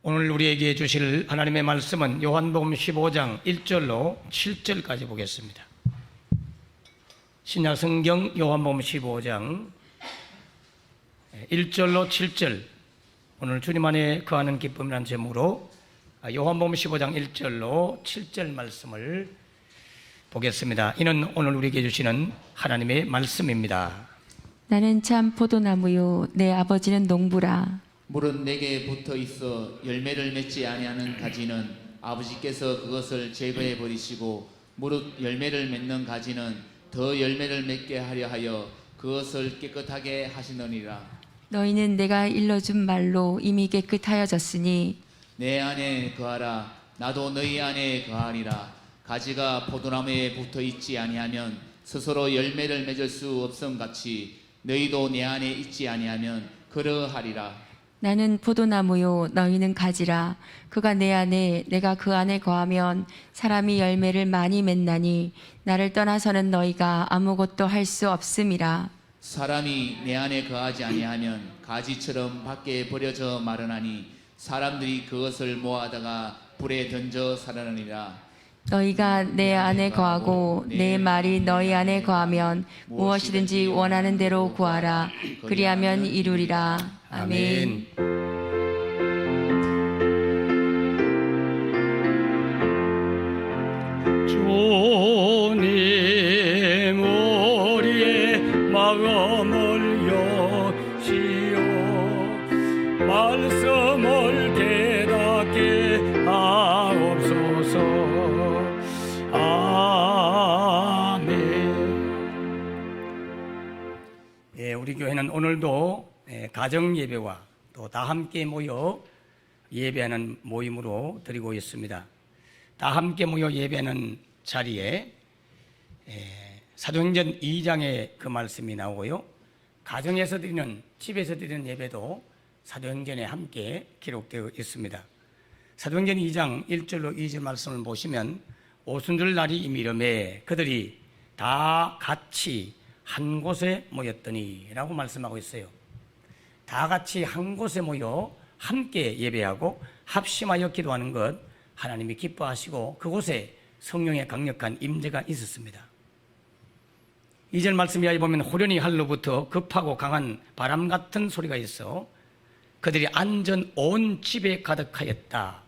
오늘 우리에게 주실 하나님의 말씀은 요한복음 15장 1절로 7절까지 보겠습니다. 신약성경 요한복음 15장 1절로 7절, 오늘 주님 안에 거하는 기쁨이라는 제목으로 요한복음 15장 1절로 7절 말씀을 보겠습니다. 이는 오늘 우리에게 주시는 하나님의 말씀입니다. 나는 참 포도나무요 내 아버지는 농부라. 물은 내게 붙어 있어 열매를 맺지 아니하는 가지는 아버지께서 그것을 제거해 버리시고 무릇 열매를 맺는 가지는 더 열매를 맺게 하려 하여 그것을 깨끗하게 하시느니라. 너희는 내가 일러준 말로 이미 깨끗하여졌으니 내 안에 거하라. 나도 너희 안에 거하리라. 가지가 포도나무에 붙어 있지 아니하면 스스로 열매를 맺을 수 없음 같이 너희도 내 안에 있지 아니하면 그러하리라. 나는 포도나무요 너희는 가지라. 그가 내 안에 내가 그 안에 거하면 사람이 열매를 많이 맺나니 나를 떠나서는 너희가 아무것도 할 수 없음이라. 사람이 내 안에 거하지 아니하면 가지처럼 밖에 버려져 마르나니 사람들이 그것을 모아다가 불에 던져 살아나니라. 너희가 내 안에 거하고 내 말이 너희 안에 거하면 무엇이든지 원하는 대로 구하라. 그리하면 이루리라. 아멘. 주님 우리의 마음을 여시오 말씀을 깨닫게 하옵소서. 아멘. 우리 교회는 오늘도 가정 예배와 또 다 함께 모여 예배하는 모임으로 드리고 있습니다. 다 함께 모여 예배하는 자리에 사도행전 2장에 그 말씀이 나오고요, 가정에서 드리는, 집에서 드리는 예배도 사도행전에 함께 기록되어 있습니다. 사도행전 2장 1절로 2절 말씀을 보시면 오순절 날이 이미름에 그들이 다 같이 한 곳에 모였더니 라고 말씀하고 있어요. 다 같이 한 곳에 모여 함께 예배하고 합심하여 기도하는 것 하나님이 기뻐하시고 그곳에 성령의 강력한 임재가 있었습니다. 2절 말씀 이하에 보면 호련히 하늘로부터 급하고 강한 바람 같은 소리가 있어 그들이 앉은 온 집에 가득하였다.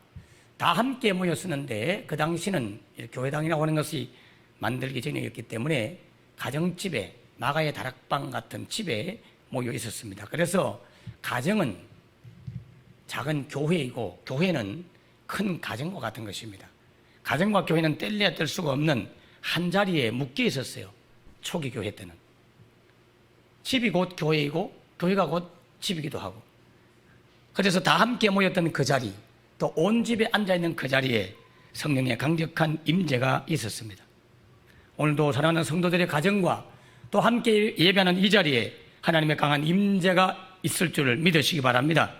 다 함께 모였었는데 그 당시는 교회당이라고 하는 것이 만들기 전이었기 때문에 가정집에, 마가의 다락방 같은 집에 모여 있었습니다. 그래서 가정은 작은 교회이고 교회는 큰 가정과 같은 것입니다. 가정과 교회는 뗄래야 뗄 수가 없는 한 자리에 묶여 있었어요. 초기 교회 때는 집이 곧 교회이고 교회가 곧 집이기도 하고, 그래서 다 함께 모였던 그 자리, 또 온 집에 앉아있는 그 자리에 성령의 강력한 임재가 있었습니다. 오늘도 사랑하는 성도들의 가정과 또 함께 예배하는 이 자리에 하나님의 강한 임재가 있을 줄을 믿으시기 바랍니다.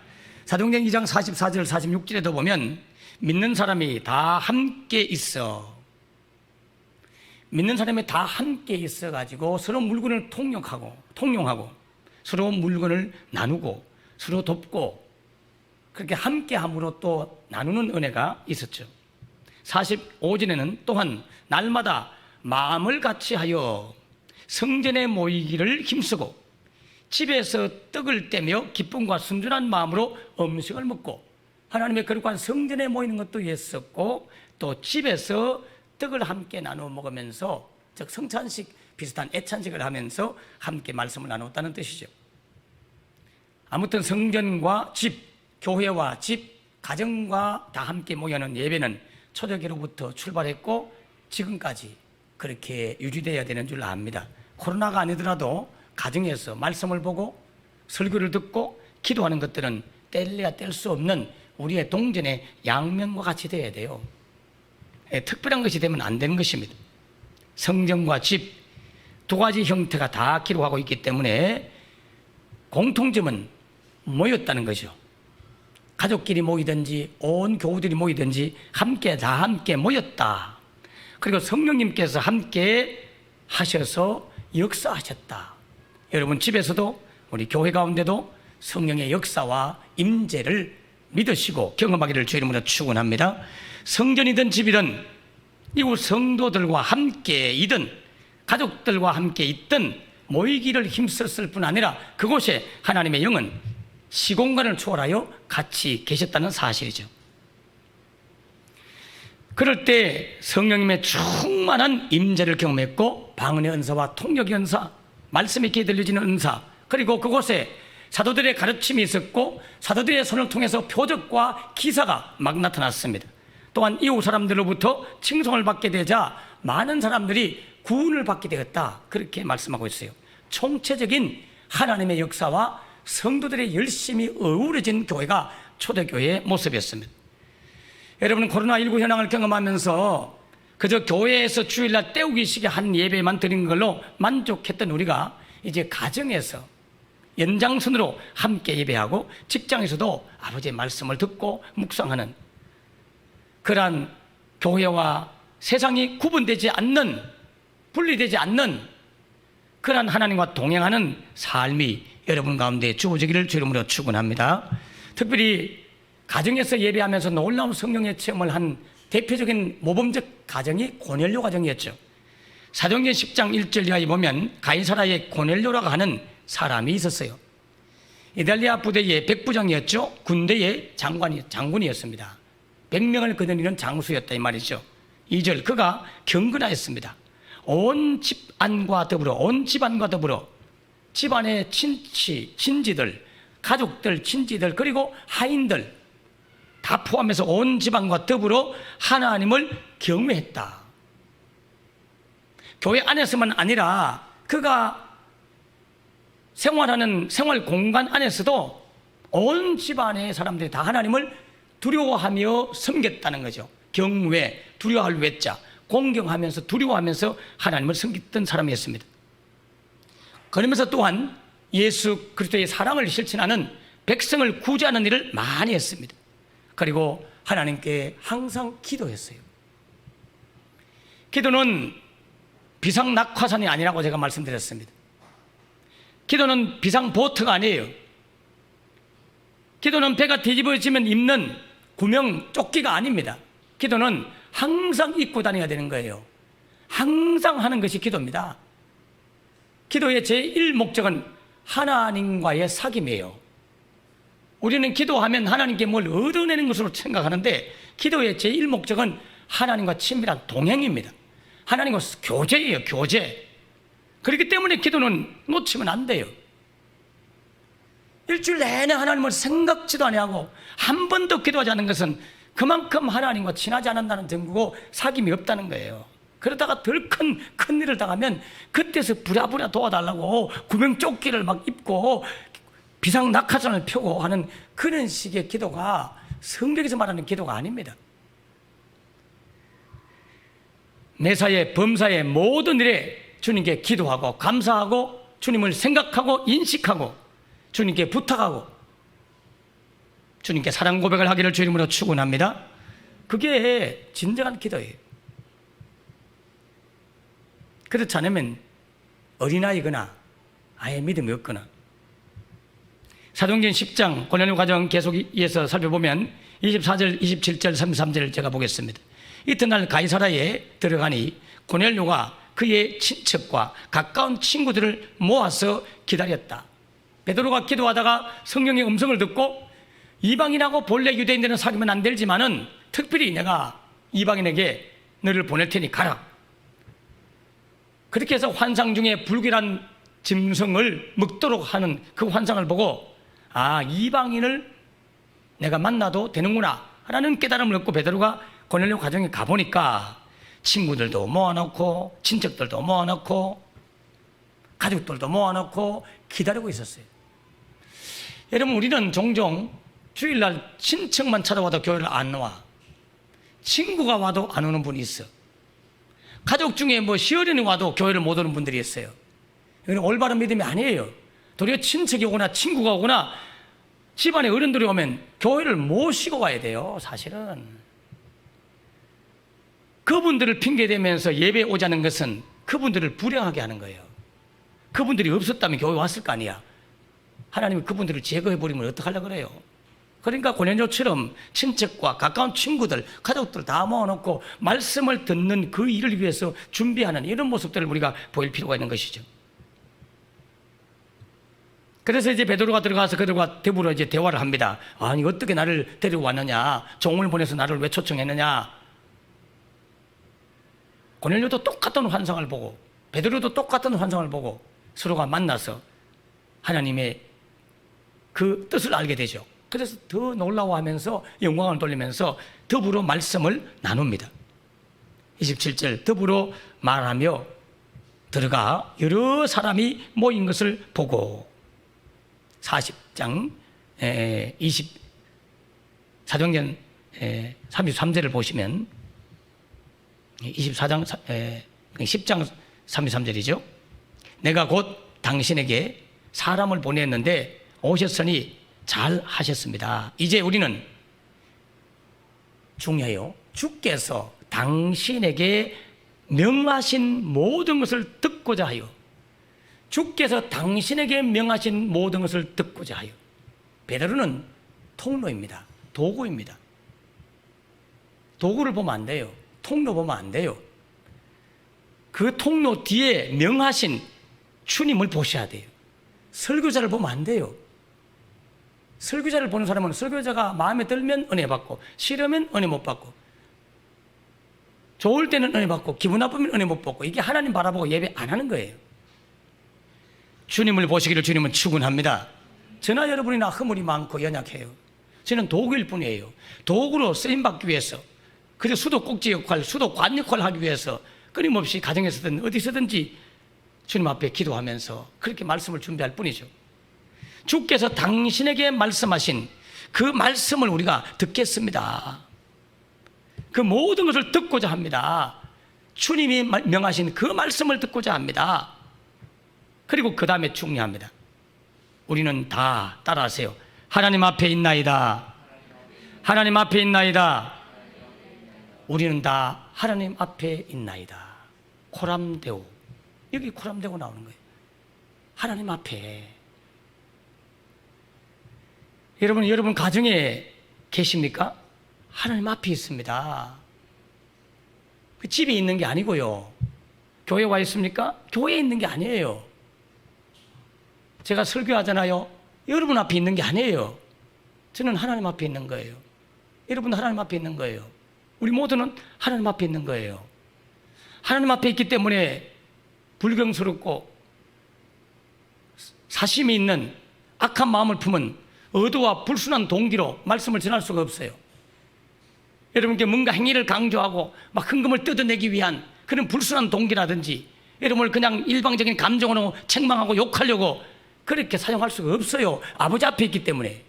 사도행전 2장 44절 46절에도 보면 믿는 사람이 다 함께 있어, 믿는 사람이 다 함께 있어가지고 서로 물건을 통용하고 서로 물건을 나누고 서로 돕고 그렇게 함께함으로 또 나누는 은혜가 있었죠. 45절에는 또한 날마다 마음을 같이 하여 성전에 모이기를 힘쓰고 집에서 떡을 떼며 기쁨과 순전한 마음으로 음식을 먹고, 하나님의 거룩한 성전에 모이는 것도 있었고 또 집에서 떡을 함께 나누어 먹으면서, 즉 성찬식 비슷한 애찬식을 하면서 함께 말씀을 나눴다는 뜻이죠. 아무튼 성전과 집, 교회와 집, 가정과 다 함께 모여는 예배는 초대교로부터 출발했고 지금까지 그렇게 유지되어야 되는 줄 압니다. 코로나가 아니더라도 가정에서 말씀을 보고 설교를 듣고 기도하는 것들은 뗄래야 뗄 수 없는 우리의 동전의 양면과 같이 되어야 돼요. 특별한 것이 되면 안 되는 것입니다. 성전과 집 두 가지 형태가 다 기록하고 있기 때문에 공통점은 모였다는 거죠. 가족끼리 모이든지 온 교우들이 모이든지 함께 다 함께 모였다. 그리고 성령님께서 함께 하셔서 역사하셨다. 여러분 집에서도 우리 교회 가운데도 성령의 역사와 임재를 믿으시고 경험하기를 주의 이름으로 축원합니다. 성전이든 집이든 이곳 성도들과 함께이든 가족들과 함께 있든 모이기를 힘썼을 뿐 아니라 그곳에 하나님의 영은 시공간을 초월하여 같이 계셨다는 사실이죠. 그럴 때 성령님의 충만한 임재를 경험했고 방언의 은사와 통역의 은사, 말씀이 귀에 들려지는 은사, 그리고 그곳에 사도들의 가르침이 있었고 사도들의 손을 통해서 표적과 기사가 막 나타났습니다. 또한 이웃 사람들로부터 칭송을 받게 되자 많은 사람들이 구원을 받게 되었다, 그렇게 말씀하고 있어요. 총체적인 하나님의 역사와 성도들의 열심히 어우러진 교회가 초대교회의 모습이었습니다. 여러분, 코로나19 현황을 경험하면서 그저 교회에서 주일날 때우기식의 한 예배만 드린 걸로 만족했던 우리가 이제 가정에서 연장선으로 함께 예배하고 직장에서도 아버지의 말씀을 듣고 묵상하는 그러한 교회와 세상이 구분되지 않는, 분리되지 않는 그러한 하나님과 동행하는 삶이 여러분 가운데 주어지기를 주 이름으로 축원합니다. 특별히 가정에서 예배하면서 놀라운 성령의 체험을 한 대표적인 모범적 가정이 고넬료 가정이었죠. 사도행전 10장 1절 이하에 보면 가이사라에 고넬료라고 하는 사람이 있었어요. 이탈리아 부대의 백부장이었죠. 군대의 장군이었습니다. 100명을 거느리는 장수였다 이 말이죠. 2절, 그가 경건하였습니다. 온 집안과 더불어 집안의 친지들, 가족들, 친지들, 그리고 하인들 다 포함해서 온 집안과 더불어 하나님을 경외했다. 교회 안에서만 아니라 그가 생활하는 생활 공간 안에서도 온 집안의 사람들이 다 하나님을 두려워하며 섬겼다는 거죠. 경외, 두려워할 외자, 공경하면서 두려워하면서 하나님을 섬겼던 사람이었습니다. 그러면서 또한 예수 그리스도의 사랑을 실천하는 백성을 구제하는 일을 많이 했습니다. 그리고 하나님께 항상 기도했어요. 기도는 비상낙하산이 아니라고 제가 말씀드렸습니다. 기도는 비상보트가 아니에요. 기도는 배가 뒤집어지면 입는 구명 조끼가 아닙니다. 기도는 항상 입고 다녀야 되는 거예요. 항상 하는 것이 기도입니다. 기도의 제1목적은 하나님과의 사귐이에요. 우리는 기도하면 하나님께 뭘 얻어내는 것으로 생각하는데 기도의 제1목적은 하나님과 친밀한 동행입니다. 하나님과 교제예요, 교제. 그렇기 때문에 기도는 놓치면 안 돼요. 일주일 내내 하나님을 생각지도 아니하고 한 번도 기도하지 않는 것은 그만큼 하나님과 친하지 않는다는 증거고 사귐이 없다는 거예요. 그러다가 덜 큰 일을 당하면 그때서 부랴부랴 도와달라고 구명조끼를 막 입고 비상낙하산을 펴고 하는 그런 식의 기도가 성경에서 말하는 기도가 아닙니다. 매사에 범사에 모든 일에 주님께 기도하고 감사하고 주님을 생각하고 인식하고 주님께 부탁하고 주님께 사랑 고백을 하기를 주 이름으로 축원합니다. 그게 진정한 기도예요. 그렇지 않으면 어린아이거나 아예 믿음이 없거나. 사도행전 10장 고넬료 가정 계속 이어서 살펴보면 24절, 27절, 33절 제가 보겠습니다. 이튿날 가이사라에 들어가니 고넬료가 그의 친척과 가까운 친구들을 모아서 기다렸다. 베드로가 기도하다가 성령의 음성을 듣고 이방인하고 본래 유대인들은 사귀면 안 되지만은 특별히 내가 이방인에게 너를 보낼 테니 가라. 그렇게 해서 환상 중에 불길한 짐승을 먹도록 하는 그 환상을 보고 아, 이방인을 내가 만나도 되는구나 라는 깨달음을 얻고 베드로가 고넬료 가정에 가보니까 친구들도 모아놓고 친척들도 모아놓고 가족들도 모아놓고 기다리고 있었어요. 여러분, 우리는 종종 주일날 친척만 찾아와도 교회를 안 나와. 친구가 와도 안 오는 분이 있어. 가족 중에 뭐 시어른이 와도 교회를 못 오는 분들이 있어요. 이건 올바른 믿음이 아니에요. 도리어 친척이 오거나 친구가 오거나 집안에 어른들이 오면 교회를 모시고 와야 돼요. 사실은 그분들을 핑계대면서 예배에 오자는 것은 그분들을 불행하게 하는 거예요. 그분들이 없었다면 교회 왔을 거 아니야. 하나님이 그분들을 제거해버리면 어떡하려고 그래요. 그러니까 고넬료처럼 친척과 가까운 친구들, 가족들 다 모아놓고 말씀을 듣는 그 일을 위해서 준비하는 이런 모습들을 우리가 보일 필요가 있는 것이죠. 그래서 이제 베드로가 들어가서 그들과 더불어 이제 대화를 합니다. 아니, 어떻게 나를 데리고 왔느냐? 종을 보내서 나를 왜 초청했느냐? 고넬료도 똑같은 환상을 보고 베드로도 똑같은 환상을 보고 서로가 만나서 하나님의 그 뜻을 알게 되죠. 그래서 더 놀라워하면서 영광을 돌리면서 더불어 말씀을 나눕니다. 27절, 더불어 말하며 들어가 여러 사람이 모인 것을 보고 40장 사도행전 33절을 보시면 24장 10장 33절이죠. 내가 곧 당신에게 사람을 보냈는데 오셨으니 잘 하셨습니다. 이제 우리는 중요해요. 주께서 당신에게 명하신 모든 것을 듣고자 하여, 주께서 당신에게 명하신 모든 것을 듣고자 하여. 베드로는 통로입니다. 도구입니다. 도구를 보면 안 돼요. 통로 보면 안 돼요. 그 통로 뒤에 명하신 주님을 보셔야 돼요. 설교자를 보면 안 돼요. 설교자를 보는 사람은 설교자가 마음에 들면 은혜 받고, 싫으면 은혜 못 받고, 좋을 때는 은혜 받고, 기분 나쁘면 은혜 못 받고, 이게 하나님 바라보고 예배 안 하는 거예요. 주님을 보시기를 주님은 추구합니다. 저나 여러분이나 허물이 많고 연약해요. 저는 도구일 뿐이에요. 도구로 쓰임받기 위해서, 그리고 수도꼭지 역할, 수도관 역할을 하기 위해서 끊임없이 가정에서든 어디서든지 주님 앞에 기도하면서 그렇게 말씀을 준비할 뿐이죠. 주께서 당신에게 말씀하신 그 말씀을 우리가 듣겠습니다. 그 모든 것을 듣고자 합니다. 주님이 명하신 그 말씀을 듣고자 합니다. 그리고 그 다음에 중요합니다. 우리는 다 따라하세요. 하나님 앞에 있나이다. 하나님 앞에 있나이다. 우리는 다 하나님 앞에 있나이다. 코람데오. 여기 코람데오 나오는 거예요. 하나님 앞에. 여러분 가정에 계십니까? 하나님 앞에 있습니다. 그 집에 있는 게 아니고요. 교회 와 있습니까? 교회에 있는 게 아니에요. 제가 설교하잖아요. 여러분 앞에 있는 게 아니에요. 저는 하나님 앞에 있는 거예요. 여러분도 하나님 앞에 있는 거예요. 우리 모두는 하나님 앞에 있는 거예요. 하나님 앞에 있기 때문에 불경스럽고 사심이 있는 악한 마음을 품은 의도와 불순한 동기로 말씀을 전할 수가 없어요. 여러분께 뭔가 행위를 강조하고 막 흥금을 뜯어내기 위한 그런 불순한 동기라든지 여러분을 그냥 일방적인 감정으로 책망하고 욕하려고 그렇게 사용할 수가 없어요. 아버지 앞에 있기 때문에.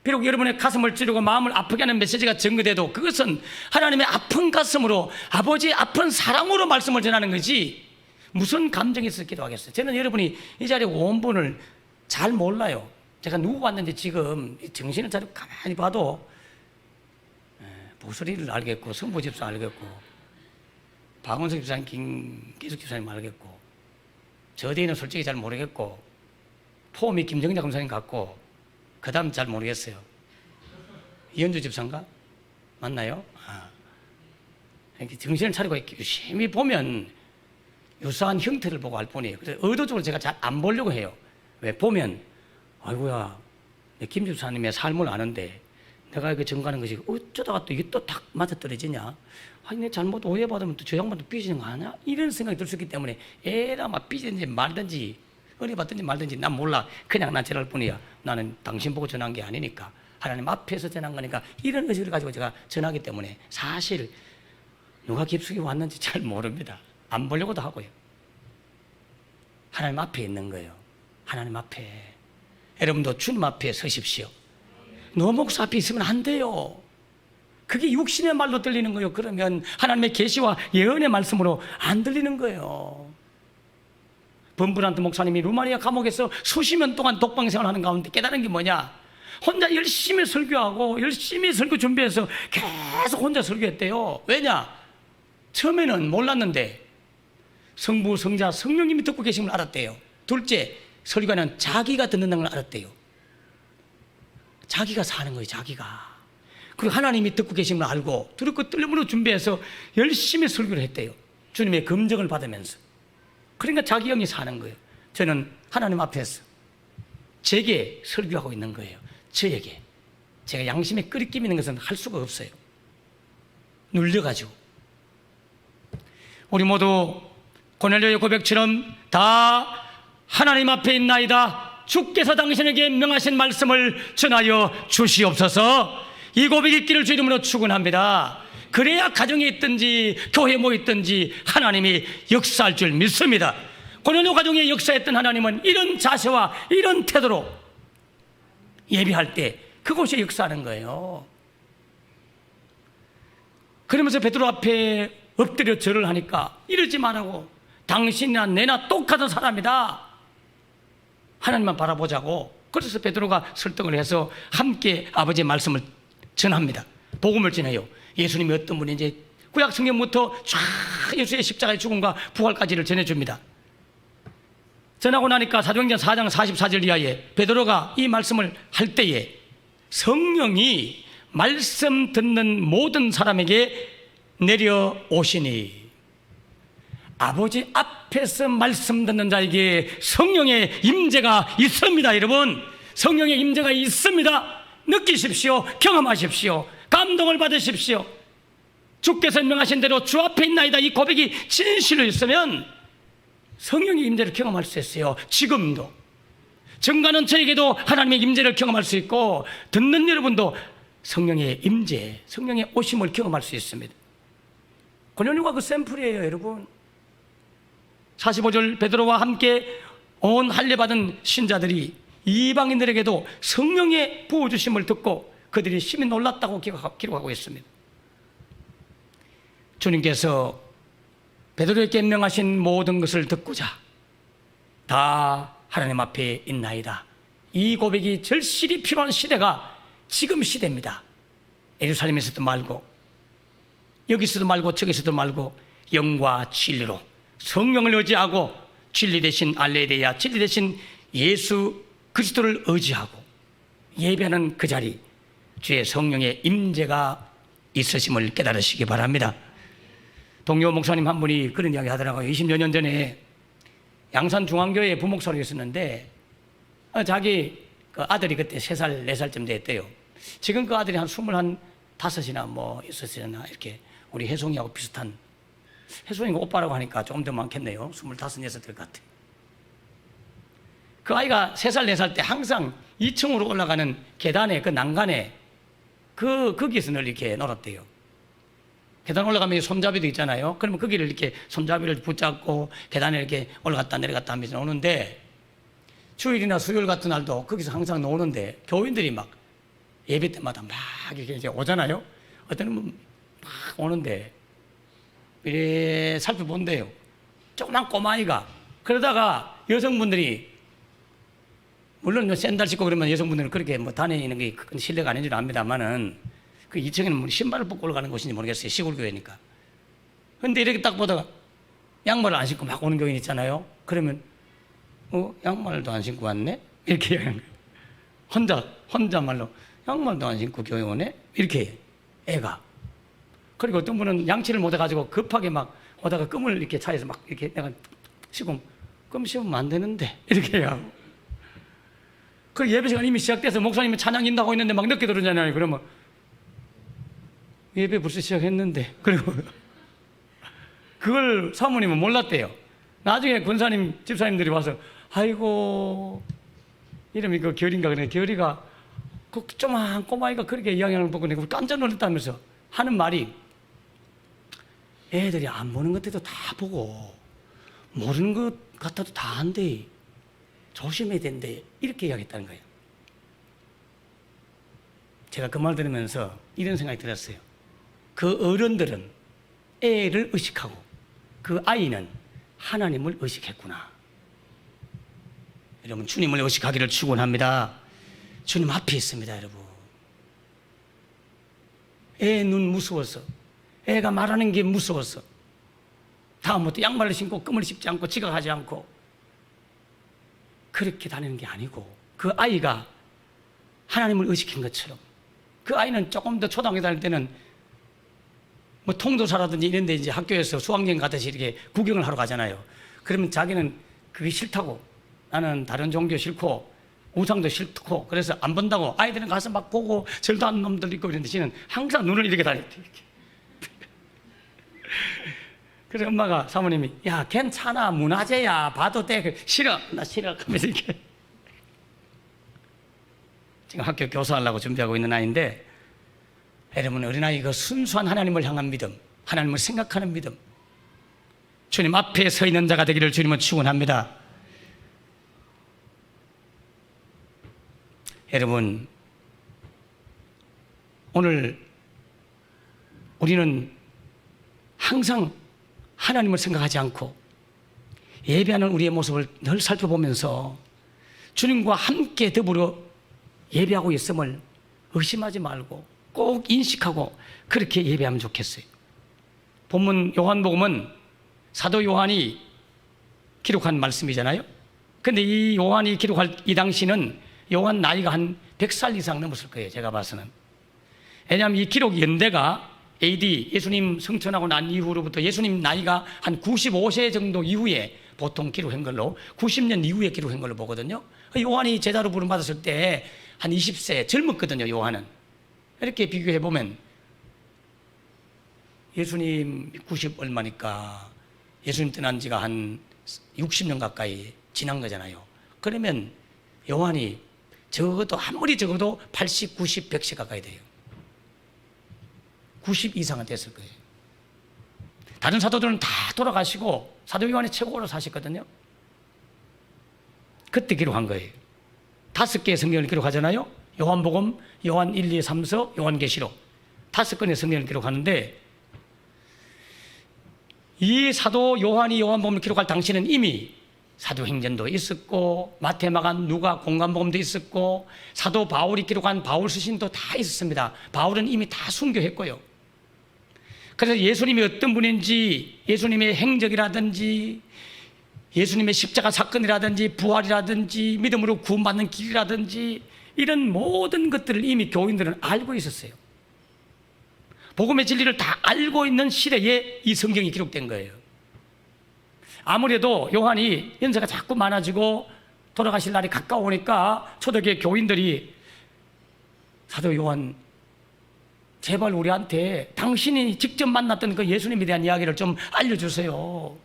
비록 여러분의 가슴을 찌르고 마음을 아프게 하는 메시지가 전거돼도 그것은 하나님의 아픈 가슴으로, 아버지의 아픈 사랑으로 말씀을 전하는 거지 무슨 감정이 있어 기도하겠어요. 저는 여러분이 이 자리에 온 분을 잘 몰라요. 제가 누구 왔는지 지금 정신을 차리고 가만히 봐도 보슬이를 알겠고, 성부 집사 알겠고, 박원석 집사님, 김기숙 집사님 알겠고, 저대인은 솔직히 잘 모르겠고, 포음이 김정자 검사님 같고, 그 다음 잘 모르겠어요. 이현주 집사인가? 맞나요? 이렇게 정신을 차리고 이렇게 유심히 보면 유사한 형태를 보고 할 뿐이에요. 그래서 의도적으로 제가 잘 안 보려고 해요. 왜? 보면 아이고야, 김 집사님의 삶을 아는데 내가 이거 전가하는 것이 어쩌다가 또 이게 또 탁 맞아떨어지냐? 아니, 내 잘못 오해받으면 또 저 양반도 삐지는 거 아니야? 이런 생각이 들 수 있기 때문에 에라 막 삐지든지 말든지 은혜 받든지 말든지 난 몰라. 그냥 난 전할 뿐이야. 나는 당신 보고 전한 게 아니니까, 하나님 앞에서 전한 거니까, 이런 의식을 가지고 제가 전하기 때문에 사실 누가 깊숙이 왔는지 잘 모릅니다. 안 보려고도 하고요. 하나님 앞에 있는 거예요. 하나님 앞에. 여러분도 주님 앞에 서십시오. 너 목사 앞에 있으면 안 돼요. 그게 육신의 말로 들리는 거예요. 그러면 하나님의 계시와 예언의 말씀으로 안 들리는 거예요. 범브란트 목사님이 루마니아 감옥에서 수십 년 동안 독방 생활하는 가운데 깨달은 게 뭐냐? 혼자 열심히 설교하고 열심히 설교 준비해서 계속 혼자 설교했대요. 왜냐? 처음에는 몰랐는데 성부, 성자, 성령님이 듣고 계신 걸 알았대요. 둘째, 설교는 자기가 듣는다는 걸 알았대요. 자기가 사는 거예요, 자기가. 그리고 하나님이 듣고 계신 걸 알고 두렵고 떨림으로 준비해서 열심히 설교를 했대요. 주님의 검증을 받으면서. 그러니까 자기 영이 사는 거예요. 저는 하나님 앞에서 제게 설교하고 있는 거예요. 저에게. 제가 양심에 끄리끼미는 것은 할 수가 없어요. 눌려가지고. 우리 모두 고넬료의 고백처럼 다 하나님 앞에 있나이다. 주께서 당신에게 명하신 말씀을 전하여 주시옵소서. 이 고백이 있기를 주 이름으로 축원합니다. 그래야 가정에 있든지 교회에 뭐 있든지 하나님이 역사할 줄 믿습니다. 고넬료 가정에 역사했던 하나님은 이런 자세와 이런 태도로 예배할 때 그곳에 역사하는 거예요. 그러면서 베드로 앞에 엎드려 절을 하니까 이러지 말라고. 당신이나 내나 똑같은 사람이다. 하나님만 바라보자고. 그래서 베드로가 설득을 해서 함께 아버지의 말씀을 전합니다. 복음을 전해요. 예수님이 어떤 분인지 구약 성경부터 쫙 예수의 십자가의 죽음과 부활까지를 전해줍니다. 전하고 나니까 사도행전 4장 44절 이하에 베드로가 이 말씀을 할 때에 성령이 말씀 듣는 모든 사람에게 내려오시니, 아버지 앞에서 말씀 듣는 자에게 성령의 임재가 있습니다. 여러분, 성령의 임재가 있습니다. 느끼십시오. 경험하십시오. 감동을 받으십시오. 주께서 명하신 대로 주 앞에 있나이다. 이 고백이 진실로 있으면 성령의 임재를 경험할 수 있어요. 지금도. 증거하는 저에게도 하나님의 임재를 경험할 수 있고, 듣는 여러분도 성령의 임재, 성령의 오심을 경험할 수 있습니다. 고넬료가 그 샘플이에요, 여러분. 45절 베드로와 함께 온 할례받은 신자들이 이방인들에게도 성령의 부어주심을 듣고 그들이 심히 놀랐다고 기록하고 있습니다. 주님께서 베드로에게 명하신 모든 것을 듣고자 다 하나님 앞에 있나이다. 이 고백이 절실히 필요한 시대가 지금 시대입니다. 예루살렘에서도 말고 여기서도 말고 저기서도 말고 영과 진리로 성령을 의지하고 진리 대신 알레데야, 진리 대신 예수 그리스도를 의지하고 예배하는 그 자리, 주의 성령의 임재가 있으심을 깨달으시기 바랍니다. 동료 목사님 한 분이 그런 이야기 하더라고요. 20여 년 전에 양산 중앙교회 부목사로 있었는데 자기 그 아들이 그때 3살, 4살쯤 됐대요. 지금 그 아들이 한 25이나 뭐 있었으나 이렇게 우리 혜송이하고 비슷한, 혜송이가 오빠라고 하니까 조금 더 많겠네요. 25, 6살 같아. 그 아이가 3살, 4살 때 항상 2층으로 올라가는 계단에, 그 난간에 거기에서 늘 이렇게 놀았대요. 계단 올라가면 손잡이도 있잖아요. 그러면 거기를 이렇게 손잡이를 붙잡고 계단에 이렇게 올라갔다 내려갔다 하면서 노는데, 주일이나 수요일 같은 날도 거기서 항상 노는데 교인들이 막 예배 때마다 막 이렇게 이제 오잖아요. 어떤 분 막 오는데 이래 살펴본대요. 조그만 꼬마아이가. 그러다가 여성분들이, 물론 샌들 신고 그러면 여성분들은 그렇게 뭐 다니는 게 큰 실례가 아닌 줄 압니다만은 그 2층에는 뭐 신발을 벗고 올라가는 곳인지 모르겠어요. 시골 교회니까. 근데 이렇게 딱 보다가 양말을 안 신고 막 오는 교인 있잖아요. 그러면 양말도 안 신고 왔네? 이렇게 하는 거예요. 혼자말로 양말도 안 신고 교회 오네? 이렇게 애가. 그리고 어떤 분은 양치를 못 해가지고 급하게 막 오다가 껌을 이렇게 차에서 막 이렇게 내가 씹으면, 껌 씹으면 안 되는데 이렇게 해요. 그 예배 시간 이미 시작돼서 목사님이 찬양 인도하고 있는데 막 늦게 들어오잖아요. 그러면 예배 벌써 시작했는데. 그리고 그걸 사모님은 몰랐대요. 나중에 권사님, 집사님들이 와서 아이고 이름이 그 결인가 그래. 결이가 그 조그만 꼬마이가 그렇게 이야기하는 거 보고 깜짝 놀랐다면서 하는 말이, 애들이 안 보는 것들도 다 보고 모르는 것 같아도 다 한대. 조심해야 된대. 이렇게 이야기했다는 거예요. 제가 그 말 들으면서 이런 생각이 들었어요. 그 어른들은 애를 의식하고 그 아이는 하나님을 의식했구나. 여러분, 주님을 의식하기를 축원합니다. 주님 앞에 있습니다, 여러분. 애 눈 무서워서, 애가 말하는 게 무서워서 다음부터 양말을 신고 껌을 씹지 않고 지각하지 않고 그렇게 다니는 게 아니고, 그 아이가 하나님을 의식한 것처럼. 그 아이는 조금 더 초등학교 다닐 때는 뭐 통도사라든지 이런 데 이제 학교에서 수학여행 가듯이 이렇게 구경을 하러 가잖아요. 그러면 자기는 그게 싫다고, 나는 다른 종교 싫고 우상도 싫고 그래서 안 본다고, 아이들은 가서 막 보고 절도 하는 놈들 있고 이런데 씨는 항상 눈을 이렇게 다녔대. 이렇게. 그래서 엄마가, 사모님이, 야 괜찮아, 문화재야, 봐도 돼. 싫어, 나 싫어 하면서 이렇게. 지금 학교 교사하려고 준비하고 있는 아이인데, 여러분, 어린아이 그 순수한 하나님을 향한 믿음, 하나님을 생각하는 믿음, 주님 앞에 서 있는 자가 되기를 주님은 축원합니다. 여러분, 오늘 우리는 항상 하나님을 생각하지 않고 예배하는 우리의 모습을 늘 살펴보면서 주님과 함께 더불어 예배하고 있음을 의심하지 말고 꼭 인식하고 그렇게 예배하면 좋겠어요. 본문 요한복음은 사도 요한이 기록한 말씀이잖아요. 근데 이 요한이 기록할 이 당시는 요한 나이가 한 100살 이상 넘었을 거예요, 제가 봐서는. 왜냐하면 이 기록 연대가 AD, 예수님 성천하고 난 이후로부터 예수님 나이가 한 95세 정도 이후에 보통 기록한 걸로, 90년 이후에 기록한 걸로 보거든요. 요한이 제자로 부름받았을 때 한 20세 젊었거든요, 요한은. 이렇게 비교해 보면 예수님 90 얼마니까 예수님 떠난 지가 한 60년 가까이 지난 거잖아요. 그러면 요한이 적어도, 아무리 적어도 80, 90, 100세 가까이 돼요. 90 이상은 됐을 거예요. 다른 사도들은 다 돌아가시고 사도 요한이 최고로 사셨거든요. 그때 기록한 거예요. 5개의 성경을 기록하잖아요. 요한복음, 요한 1, 2, 3서, 요한계시록 5권의 성경을 기록하는데, 이 사도 요한이 요한복음을 기록할 당시는 이미 사도행전도 있었고 마태, 마가, 누가, 공관복음도 있었고 사도 바울이 기록한 바울 서신도 다 있었습니다. 바울은 이미 다 순교했고요. 그래서 예수님이 어떤 분인지, 예수님의 행적이라든지 예수님의 십자가 사건이라든지 부활이라든지 믿음으로 구원받는 길이라든지 이런 모든 것들을 이미 교인들은 알고 있었어요. 복음의 진리를 다 알고 있는 시대에 이 성경이 기록된 거예요. 아무래도 요한이 연세가 자꾸 많아지고 돌아가실 날이 가까우니까 초대교회 교인들이, 사도 요한 제발 우리한테 당신이 직접 만났던 그 예수님에 대한 이야기를 좀 알려주세요.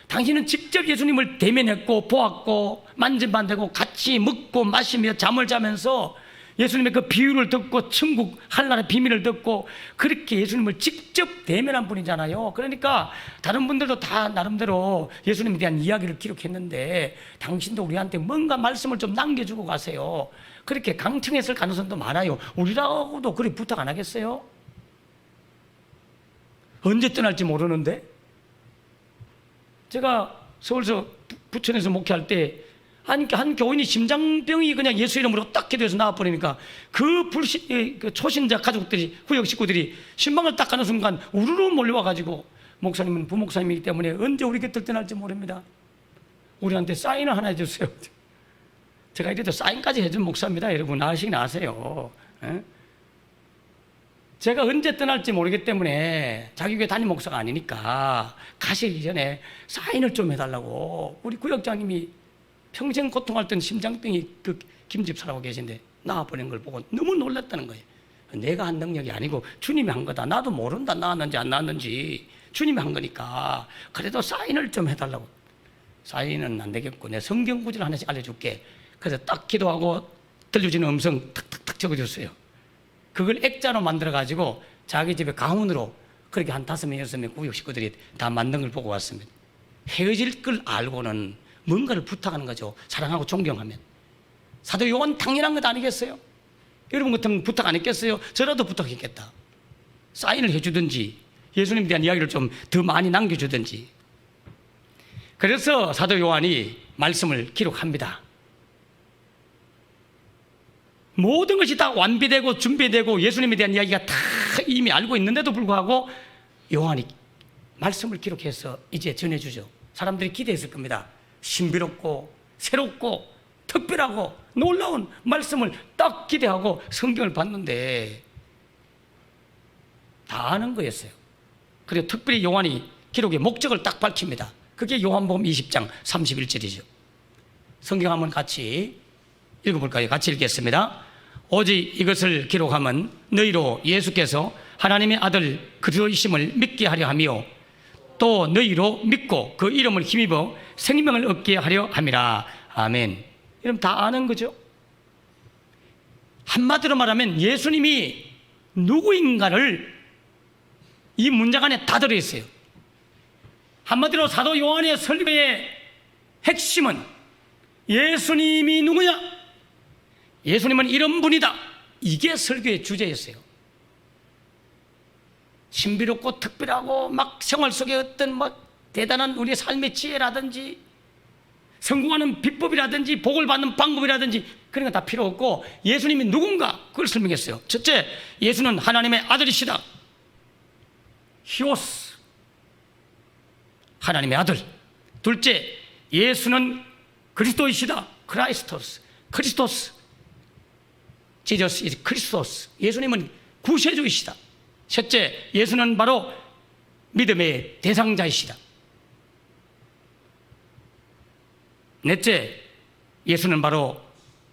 당신은 직접 예수님을 대면했고 보았고 만져만지고 같이 먹고 마시며 잠을 자면서 예수님의 그 비유를 듣고 천국 한나라의 비밀을 듣고 그렇게 예수님을 직접 대면한 분이잖아요. 그러니까 다른 분들도 다 나름대로 예수님에 대한 이야기를 기록했는데 당신도 우리한테 뭔가 말씀을 좀 남겨주고 가세요. 그렇게 강청했을 가능성도 많아요. 우리라고도 그렇게 부탁 안 하겠어요? 언제 떠날지 모르는데. 제가 서울서 부천에서 목회할 때 한 교인이 심장병이 그냥 예수 이름으로 딱 기도해서 나와버리니까 그 초신자 가족들이, 구역 식구들이 신방을 딱 가는 순간 우르르 몰려와가지고, 목사님은 부목사님이기 때문에 언제 우리 곁을 떠날지 모릅니다. 우리한테 사인을 하나 해주세요. 제가 이래도 사인까지 해준 목사입니다. 여러분 아시긴 아세요. 에? 제가 언제 떠날지 모르기 때문에 자기 교회 담임 목사가 아니니까 가시기 전에 사인을 좀 해달라고. 우리 구역장님이 평생 고통했던 심장병이 그 김집사라고 계신데 나와버린 걸 보고 너무 놀랐다는 거예요. 내가 한 능력이 아니고 주님이 한 거다. 나도 모른다, 나왔는지 안 나왔는지. 주님이 한 거니까 그래도 사인을 좀 해달라고. 사인은 안 되겠고 내 성경 구절 하나씩 알려줄게. 그래서 딱 기도하고 들려지는 음성 탁탁탁 적어줬어요. 그걸 액자로 만들어가지고 자기 집에 가훈으로 그렇게 한 5명, 6명 구역 식구들이 다 만든 걸 보고 왔습니다. 헤어질 걸 알고는 뭔가를 부탁하는 거죠. 사랑하고 존경하면. 사도 요한 당연한 것 아니겠어요? 여러분 같으면 부탁 안 했겠어요? 저라도 부탁했겠다. 사인을 해주든지 예수님에 대한 이야기를 좀 더 많이 남겨주든지. 그래서 사도 요한이 말씀을 기록합니다. 모든 것이 다 완비되고 준비되고 예수님에 대한 이야기가 다 이미 알고 있는데도 불구하고 요한이 말씀을 기록해서 이제 전해주죠. 사람들이 기대했을 겁니다. 신비롭고 새롭고 특별하고 놀라운 말씀을 딱 기대하고 성경을 봤는데 다 아는 거였어요. 그리고 특별히 요한이 기록의 목적을 딱 밝힙니다. 그게 요한복음 20장 31절이죠. 성경 한번 같이 읽어볼까요? 같이 읽겠습니다. 오직 이것을 기록함은 너희로 예수께서 하나님의 아들 그리스도이심을 믿게 하려 하며 또 너희로 믿고 그 이름을 힘입어 생명을 얻게 하려 함이라. 아멘. 여러분 다 아는 거죠? 한마디로 말하면 예수님이 누구인가를 이 문장 안에 다 들어있어요. 한마디로 사도 요한의 설교의 핵심은 예수님이 누구냐? 예수님은 이런 분이다. 이게 설교의 주제였어요. 신비롭고 특별하고 막 생활 속에 어떤 막 대단한 우리의 삶의 지혜라든지 성공하는 비법이라든지 복을 받는 방법이라든지 그런 거 다 필요 없고 예수님이 누군가 그걸 설명했어요. 첫째, 예수는 하나님의 아들이시다. 히오스, 하나님의 아들. 둘째, 예수는 그리스도이시다. 크라이스토스, 크리스토스. 지저스 이즈 크리스토스. 예수님은 구세주이시다. 셋째, 예수는 바로 믿음의 대상자이시다. 넷째, 예수는 바로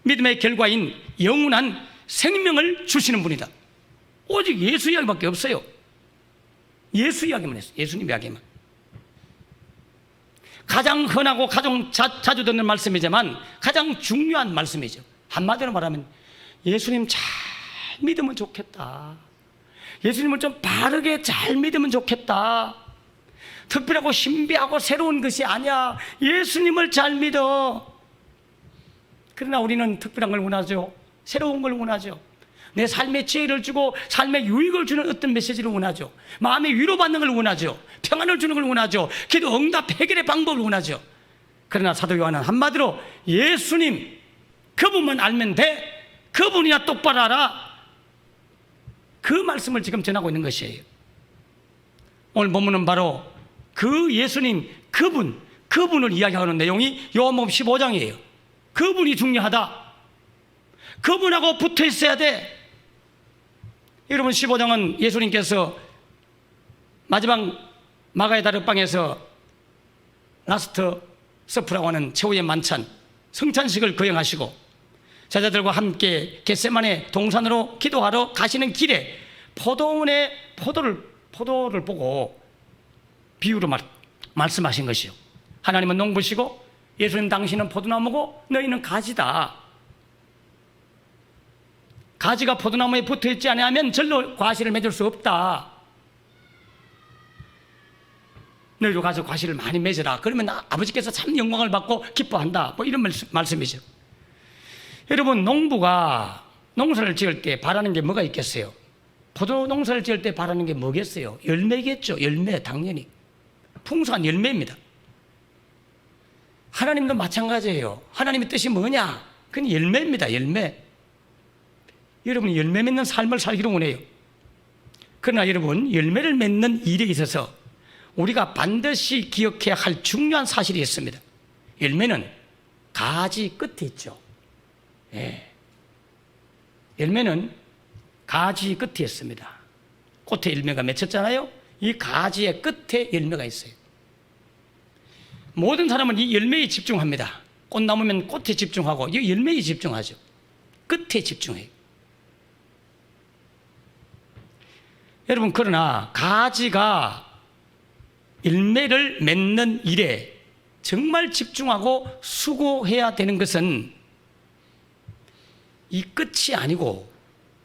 믿음의 결과인 영원한 생명을 주시는 분이다. 오직 예수 이야기밖에 없어요. 예수 이야기만 했어요. 예수님 이야기만. 가장 흔하고 가장 자주 듣는 말씀이지만 가장 중요한 말씀이죠. 한마디로 말하면 예수님 잘 믿으면 좋겠다. 예수님을 좀 바르게 잘 믿으면 좋겠다. 특별하고 신비하고 새로운 것이 아니야. 예수님을 잘 믿어. 그러나 우리는 특별한 걸 원하죠. 새로운 걸 원하죠. 내 삶에 지혜를 주고 삶에 유익을 주는 어떤 메시지를 원하죠. 마음에 위로받는 걸 원하죠. 평안을 주는 걸 원하죠. 기도 응답 해결의 방법을 원하죠. 그러나 사도 요한은 한마디로 예수님 그분만 알면 돼. 그분이나 똑바로 알아. 그 말씀을 지금 전하고 있는 것이에요. 오늘 본문은 바로 그 예수님 그분을 이야기하는 내용이 요한복음 15장이에요. 그분이 중요하다. 그분하고 붙어 있어야 돼. 여러분 15장은 예수님께서 마지막 마가의 다락방에서 라스트 서프라고 하는 최후의 만찬 성찬식을 거행하시고 제자들과 함께 겟세마네 동산으로 기도하러 가시는 길에 포도원의 포도를 보고 비유로 말씀하신 것이요. 하나님은 농부시고 예수님 당신은 포도나무고 너희는 가지다. 가지가 포도나무에 붙어있지 않으면 절로 과실을 맺을 수 없다. 너희도 가서 과실을 많이 맺으라. 그러면 아버지께서 참 영광을 받고 기뻐한다. 뭐 이런 말씀이죠. 여러분 농부가 농사를 지을 때 바라는 게 뭐가 있겠어요? 포도 농사를 지을 때 바라는 게 뭐겠어요? 열매겠죠. 열매 당연히 풍성한 열매입니다. 하나님도 마찬가지예요. 하나님의 뜻이 뭐냐? 그건 열매입니다. 열매. 여러분이 열매 맺는 삶을 살기를 원해요. 그러나 여러분 열매를 맺는 일에 있어서 우리가 반드시 기억해야 할 중요한 사실이 있습니다. 열매는 가지 끝에 있죠. 예. 열매는 가지 끝에 있습니다. 꽃에 열매가 맺혔잖아요. 이 가지의 끝에 열매가 있어요. 모든 사람은 이 열매에 집중합니다. 꽃나무면 꽃에 집중하고 이 열매에 집중하죠. 끝에 집중해요. 여러분 그러나 가지가 열매를 맺는 일에 정말 집중하고 수고해야 되는 것은 이 끝이 아니고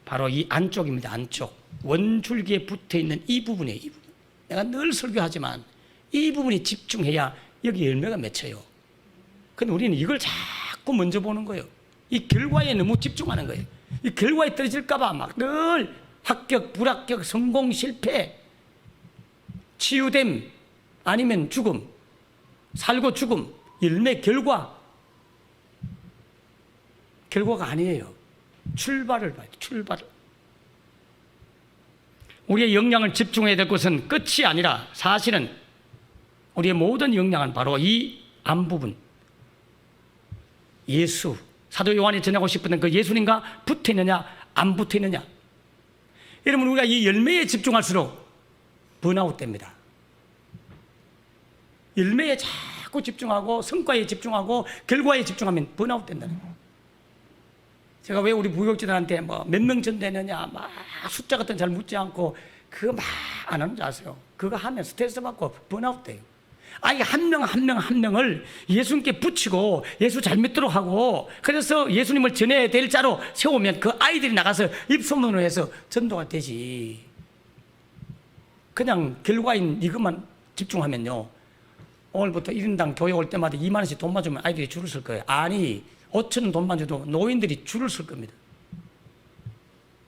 바로 이 안쪽입니다. 안쪽 원줄기에 붙어있는 이 부분이에요. 이 부분. 내가 늘 설교하지만 이 부분이 집중해야 여기 열매가 맺혀요. 근데 우리는 이걸 자꾸 먼저 보는 거예요. 이 결과에 너무 집중하는 거예요. 이 결과에 떨어질까 봐 막 늘 합격, 불합격, 성공, 실패, 치유됨, 아니면 죽음, 살고 죽음, 열매, 결과가 아니에요. 출발을 봐야 돼요. 출발을. 우리의 역량을 집중해야 될 것은 끝이 아니라 사실은 우리의 모든 역량은 바로 이 앞부분, 예수, 사도 요한이 전하고 싶었던 그 예수님과 붙어 있느냐 안 붙어 있느냐. 여러분, 우리가 이 열매에 집중할수록 번아웃 됩니다. 열매에 자꾸 집중하고 성과에 집중하고 결과에 집중하면 번아웃 된다는 거예요. 제가 왜 우리 무역지들한테 뭐 몇 명 전되느냐 막 숫자 같은 잘 묻지 않고 그거 막 안 하는 줄 아세요? 그거 하면 스트레스 받고 번아웃 돼요. 아니, 한 명을 예수님께 붙이고 예수 잘 믿도록 하고, 그래서 예수님을 전해야 될 자로 세우면 그 아이들이 나가서 입소문을 해서 전도가 되지. 그냥 결과인 이것만 집중하면요, 오늘부터 1인당 교회 올 때마다 2만 원씩 돈만 주면 아이들이 줄을 설 거예요. 아니, 5천 원 돈만 줘도 노인들이 줄을 설 겁니다.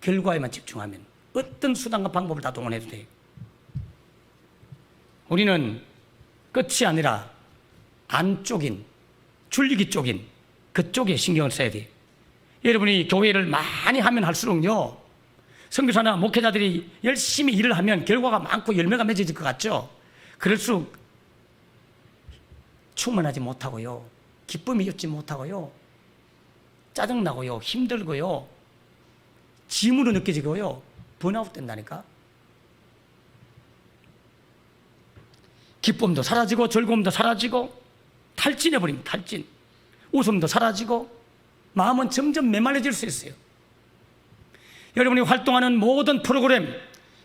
결과에만 집중하면 어떤 수단과 방법을 다 동원해도 돼요. 우리는 끝이 아니라 안쪽인, 줄리기 쪽인 그쪽에 신경을 써야 돼요. 여러분이 교회를 많이 하면 할수록요, 선교사나 목회자들이 열심히 일을 하면 결과가 많고 열매가 맺어질 것 같죠? 그럴수록 충만하지 못하고요, 기쁨이 있지 못하고요, 짜증나고요, 힘들고요, 짐으로 느껴지고요, 번아웃 된다니까. 기쁨도 사라지고 즐거움도 사라지고 탈진해버립니다. 탈진. 웃음도 사라지고 마음은 점점 메말라질 수 있어요. 여러분이 활동하는 모든 프로그램,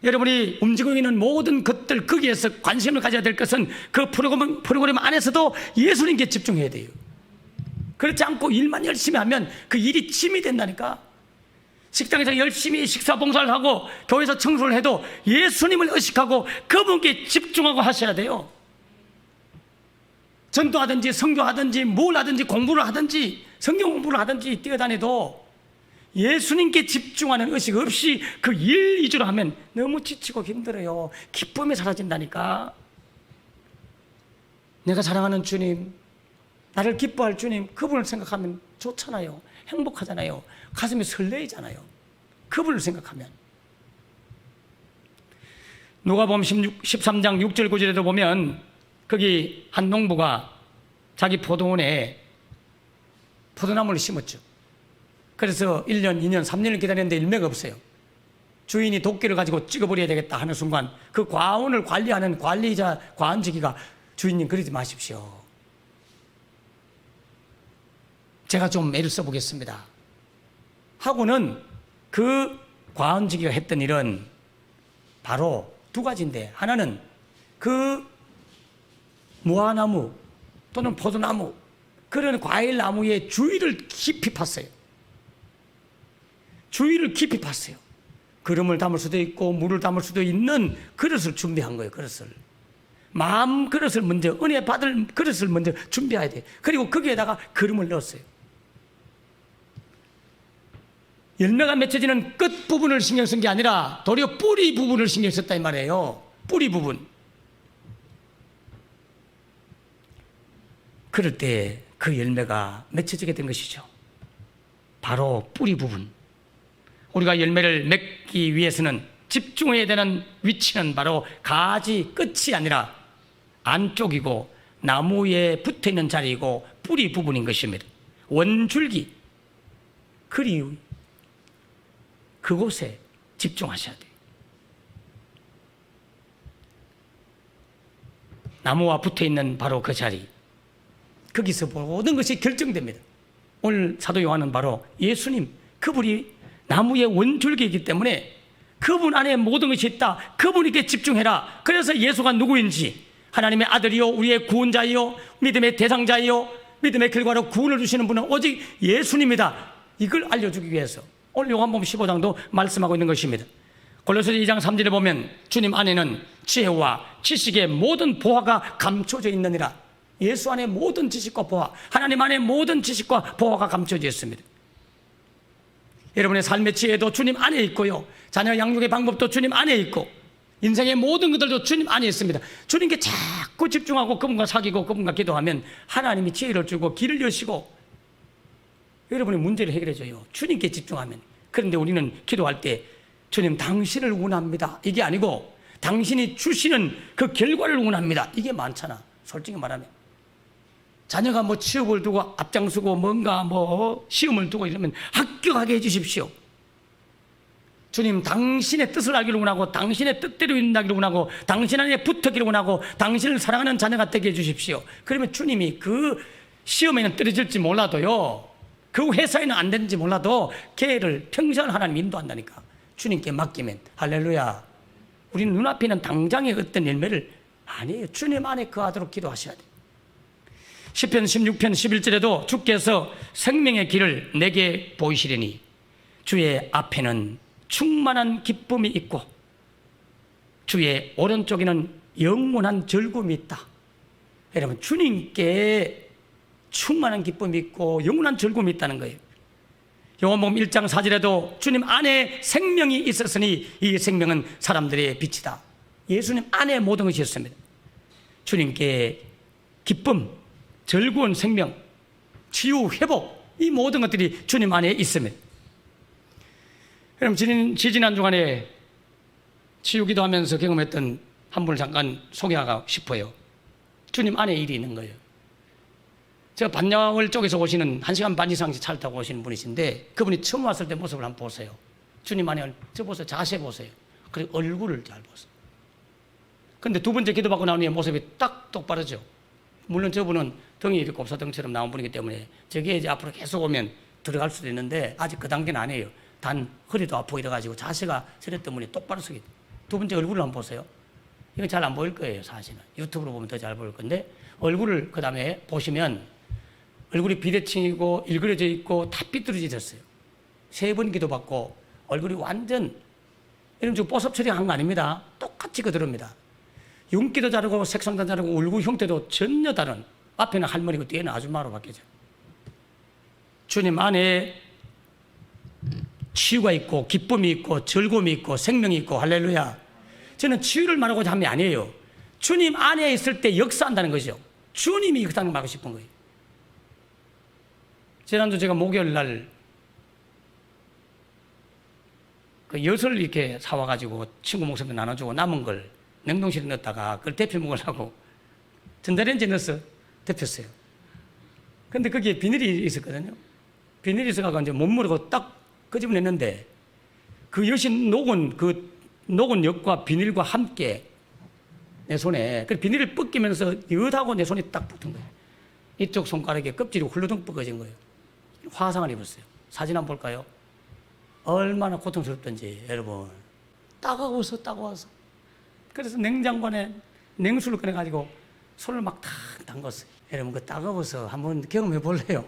여러분이 움직이고 있는 모든 것들, 거기에서 관심을 가져야 될 것은 그 프로그램 안에서도 예수님께 집중해야 돼요. 그렇지 않고 일만 열심히 하면 그 일이 짐이 된다니까. 식당에서 열심히 식사 봉사를 하고 교회에서 청소를 해도 예수님을 의식하고 그분께 집중하고 하셔야 돼요. 전도하든지 선교하든지 뭘 하든지 공부를 하든지 성경 공부를 하든지 뛰어다녀도 예수님께 집중하는 의식 없이 그 일 위주로 하면 너무 지치고 힘들어요. 기쁨이 사라진다니까. 내가 사랑하는 주님, 나를 기뻐할 주님, 그분을 생각하면 좋잖아요. 행복하잖아요. 가슴이 설레이잖아요. 그분을 생각하면. 누가복음 13장 6절 9절에도 보면 거기 한 농부가 자기 포도원에 포도나무를 심었죠. 그래서 1년, 2년, 3년을 기다렸는데 열매가 없어요. 주인이 도끼를 가지고 찍어버려야 되겠다 하는 순간 그 과원을 관리하는 관리자, 과원지기가 주인님 그러지 마십시오. 제가 좀 애를 써보겠습니다 하고는 그 과원지기가 했던 일은 바로 두 가지인데, 하나는 그 무화나무 또는 포도나무, 그런 과일나무의 주위를 깊이 팠어요. 주위를 깊이 팠어요. 기름을 담을 수도 있고 물을 담을 수도 있는 그릇을 준비한 거예요. 그릇을, 마음 그릇을 먼저, 은혜 받을 그릇을 먼저 준비해야 돼요. 그리고 거기에다가 기름을 넣었어요. 열매가 맺혀지는 끝 부분을 신경 쓴 게 아니라 도리어 뿌리 부분을 신경 썼다 이 말이에요. 뿌리 부분. 그럴 때 그 열매가 맺혀지게 된 것이죠. 바로 뿌리 부분. 우리가 열매를 맺기 위해서는 집중해야 되는 위치는 바로 가지 끝이 아니라 안쪽이고 나무에 붙어있는 자리이고 뿌리 부분인 것입니다. 원줄기, 그리움, 그곳에 집중하셔야 돼요. 나무와 붙어있는 바로 그 자리, 거기서 모든 것이 결정됩니다. 오늘 사도 요한은 바로 예수님, 그분이 나무의 원줄기이기 때문에 그분 안에 모든 것이 있다. 그분에게 집중해라. 그래서 예수가 누구인지, 하나님의 아들이요, 우리의 구원자이요, 믿음의 대상자이요, 믿음의 결과로 구원을 주시는 분은 오직 예수님이다. 이걸 알려주기 위해서 오늘 요한복음 15장도 말씀하고 있는 것입니다. 골로새서 2장 3절에 보면 주님 안에는 지혜와 지식의 모든 보화가 감춰져 있느니라. 예수 안에 모든 지식과 보화, 하나님 안에 모든 지식과 보화가 감춰져 있습니다. 여러분의 삶의 지혜도 주님 안에 있고요, 자녀 양육의 방법도 주님 안에 있고, 인생의 모든 것들도 주님 안에 있습니다. 주님께 자꾸 집중하고 그분과 사귀고 그분과 기도하면 하나님이 지혜를 주고 길을 여시고 여러분의 문제를 해결해 줘요. 주님께 집중하면. 그런데 우리는 기도할 때 주님 당신을 원합니다, 이게 아니고 당신이 주시는 그 결과를 원합니다, 이게 많잖아. 솔직히 말하면 자녀가 뭐 취업을 두고 앞장서고 뭔가 뭐 시험을 두고 이러면 합격하게 해주십시오. 주님, 당신의 뜻을 알기를 원하고 당신의 뜻대로 일하기를 원하고 당신 안에 붙어기를 원하고 당신을 사랑하는 자녀가 되게 해주십시오. 그러면 주님이 그 시험에는 떨어질지 몰라도요, 그 회사에는 안 되는지 몰라도 걔를 평생을 하나님 인도한다니까. 주님께 맡기면. 할렐루야. 우리는 눈앞에 있는 당장의 어떤 열매를 아니에요. 주님 안에 거하도록 기도하셔야 돼요. 시편 16편 11절에도 주께서 생명의 길을 내게 보이시려니 주의 앞에는 충만한 기쁨이 있고 주의 오른쪽에는 영원한 즐거움이 있다. 여러분, 주님께 충만한 기쁨이 있고 영원한 즐거움이 있다는 거예요. 요한복음 1장 4절에도 주님 안에 생명이 있었으니 이 생명은 사람들의 빛이다. 예수님 안에 모든 것이 있습니다. 주님께 기쁨, 즐거운 생명, 치유, 회복, 이 모든 것들이 주님 안에 있습니다. 여러분, 지지난 주간에 치유 기도하면서 경험했던 한 분을 잠깐 소개하고 싶어요. 주님 안에 일이 있는 거예요. 저 반야월 쪽에서 오시는 1시간 반 이상씩 차를 타고 오시는 분이신데 그분이 처음 왔을 때 모습을 한번 보세요. 주님 안에 저 보세요. 자세 보세요. 그리고 얼굴을 잘 보세요. 근데 두 번째 기도받고 나오니 모습이 딱 똑바르죠. 물론 저분은 등이 이렇게 곱사등처럼 나온 분이기 때문에 저게 이제 앞으로 계속 오면 들어갈 수도 있는데 아직 그 단계는 아니에요. 단 허리도 아프고 이래가지고 자세가 저랬던 분이 똑바로 서게 돼요. 두 번째 얼굴을 한번 보세요. 이건 잘 안 보일 거예요, 사실은. 유튜브로 보면 더 잘 보일 건데 얼굴을 그 다음에 보시면 얼굴이 비대칭이고 일그러져 있고 다 삐뚤어졌어요. 3번 기도받고 얼굴이 완전, 여러분 지금 뽀섭 처리한 거 아닙니다. 똑같이 그대로입니다. 윤기도 다르고 색상도 다르고 얼굴 형태도 전혀 다른, 앞에는 할머니고 뒤에는 아줌마로 바뀌어져요. 주님 안에 치유가 있고 기쁨이 있고 즐거움이 있고 생명이 있고. 할렐루야. 저는 치유를 말하고자 함이 아니에요. 주님 안에 있을 때 역사한다는 거죠. 주님이 역사하는 걸 말하고 싶은 거예요. 지난주 제가 목요일 날 그 엿을 이렇게 사와가지고 친구 목사님들 나눠주고 남은 걸 냉동실에 넣었다가 그걸 데펴 먹으려고 전자레인지에 넣어서 데폈어요. 근데 거기에 비닐이 있었거든요. 비닐이 있어가지고 이제 못 모르고 딱 끄집어냈는데 그 엿이 녹은 엿과 비닐과 함께 내 손에, 그 비닐을 벗기면서 엿하고 내 손이 딱 붙은 거예요. 이쪽 손가락에 껍질이 훌러덩 벗겨진 거예요. 화상을 입었어요. 사진 한번 볼까요? 얼마나 고통스럽던지. 여러분, 따가워서. 그래서 냉장고에 냉수를 꺼내가지고 손을 막 탁 담궜어요. 여러분, 그 따가워서 한번 경험해 볼래요?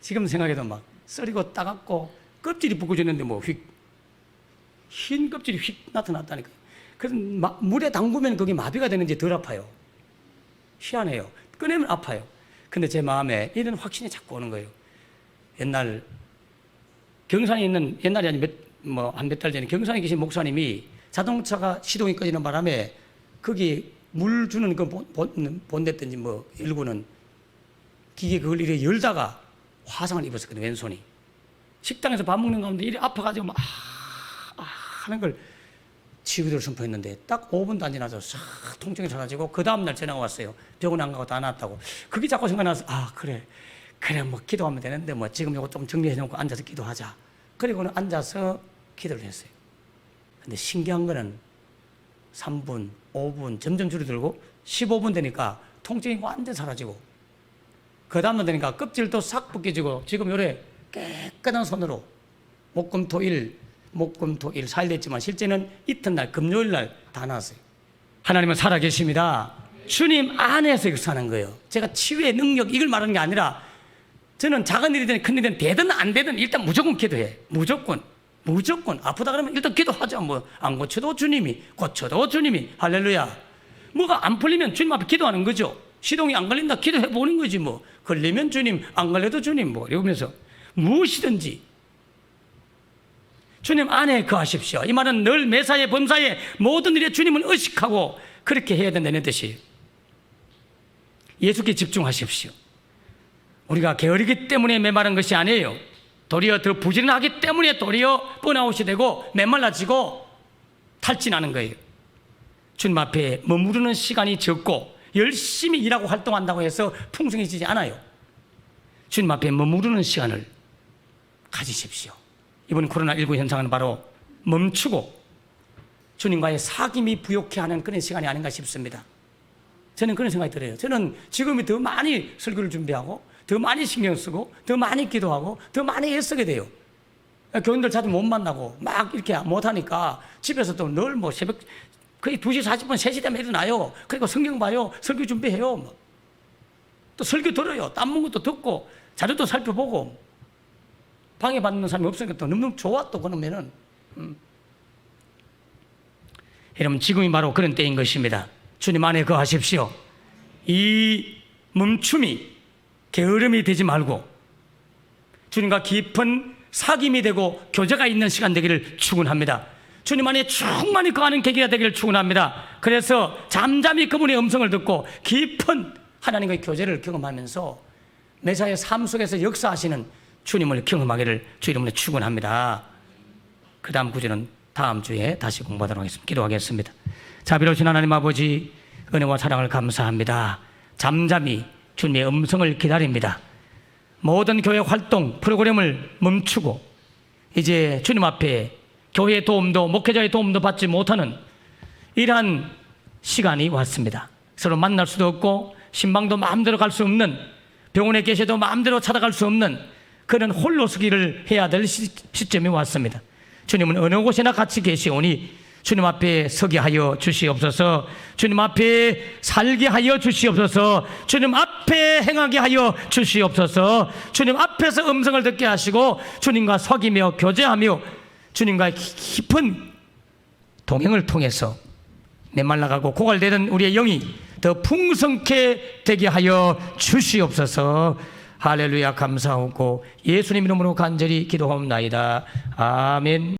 지금 생각해도 막 썰이고 따갑고 껍질이 벗겨졌는데 뭐 흰 껍질이 휙 나타났다니까요. 그래서 물에 담그면 그게 마비가 되는지 덜 아파요. 희한해요. 꺼내면 아파요. 근데 제 마음에 이런 확신이 자꾸 오는 거예요. 옛날 경산에 있는, 옛날이 아니 한 몇 달 전에 경산에 계신 목사님이 자동차가 시동이 꺼지는 바람에 거기 물 주는 그 본댔든지 뭐 일구는 기계 그걸 이렇게 열다가 화상을 입었었거든요. 왼손이. 식당에서 밥 먹는 가운데 이래 아파가지고 막 하는 걸 치유기도를 선포했는데 딱 5분도 안 지나서 싹 통증이 사라지고 그 다음날 전화가 왔어요. 병원 안 가고 다 나았다고. 그게 자꾸 생각나서 그래 뭐 기도하면 되는데 뭐 지금 이거 좀 정리해 놓고 앉아서 기도하자. 그리고는 앉아서 기도를 했어요. 근데 신기한 거는 3분, 5분 점점 줄어들고 15분 되니까 통증이 완전 사라지고 그 다음날 되니까 껍질도 싹 벗겨지고 지금 요래 깨끗한 손으로 목금토일 4일 됐지만 실제는 이튿날 금요일 날 다 나왔어요. 하나님은 살아계십니다. 주님 안에서 역사하는 거예요. 제가 치유의 능력 이걸 말하는 게 아니라 저는 작은 일이든 큰 일이든 되든 안 되든 일단 무조건 기도해. 무조건 아프다 그러면 일단 기도하죠. 뭐 안 고쳐도 주님이, 고쳐도 주님이. 할렐루야. 뭐가 안 풀리면 주님 앞에 기도하는 거죠. 시동이 안 걸린다 기도해 보는 거지 뭐. 걸리면 주님, 안 걸려도 주님 뭐 이러면서 무엇이든지 주님 안에 거하십시오. 이 말은 늘 매사에 범사에 모든 일에 주님을 의식하고 그렇게 해야 된다는 뜻이에요. 예수께 집중하십시오. 우리가 게으르기 때문에 메마른 것이 아니에요. 도리어 더 부지런하기 때문에 도리어 번아웃이 되고 메말라지고 탈진하는 거예요. 주님 앞에 머무르는 시간이 적고 열심히 일하고 활동한다고 해서 풍성해지지 않아요. 주님 앞에 머무르는 시간을 가지십시오. 이번 코로나19 현상은 바로 멈추고 주님과의 사귐이 부욕해 하는 그런 시간이 아닌가 싶습니다. 저는 그런 생각이 들어요. 저는 지금이 더 많이 설교를 준비하고 더 많이 신경 쓰고 더 많이 기도하고 더 많이 애쓰게 돼요. 교인들 자주 못 만나고 막 이렇게 못하니까 집에서도 늘 뭐 새벽 거의 2시 40분 3시 되면 일어나요. 그리고 성경 봐요. 설교 준비해요. 또 설교 들어요. 딴 것도 듣고 자료도 살펴보고 방해받는 사람이 없으니까 또 너무 좋아 또 그러면은 여러분 지금이 바로 그런 때인 것입니다. 주님 안에 거하십시오. 이 멈춤이 게으름이 되지 말고 주님과 깊은 사귐이 되고 교제가 있는 시간 되기를 축원합니다. 주님 안에 충만히 거하는 계기가 되기를 축원합니다. 그래서 잠잠히 그분의 음성을 듣고 깊은 하나님과의 교제를 경험하면서 매사의 삶 속에서 역사하시는 주님을 경험하기를 주 이름으로 축원합니다. 그 다음 구절은 다음 주에 다시 공부하도록 하겠습니다. 기도하겠습니다. 자비로우신 하나님 아버지, 은혜와 사랑을 감사합니다. 잠잠히 주님의 음성을 기다립니다. 모든 교회 활동 프로그램을 멈추고 이제 주님 앞에 교회의 도움도 목회자의 도움도 받지 못하는 이러한 시간이 왔습니다. 서로 만날 수도 없고 신방도 마음대로 갈 수 없는, 병원에 계셔도 마음대로 찾아갈 수 없는 그런 홀로 서기를 해야 될 시점이 왔습니다. 주님은 어느 곳에나 같이 계시오니 주님 앞에 서게 하여 주시옵소서. 주님 앞에 살게 하여 주시옵소서. 주님 앞에 행하게 하여 주시옵소서. 주님 앞에서 음성을 듣게 하시고 주님과 사귀며 교제하며 주님과 깊은 동행을 통해서 메말라가고 고갈되던 우리의 영이 더 풍성케 되게 하여 주시옵소서. 할렐루야 감사하고 예수님 이름으로 간절히 기도하옵나이다. 아멘.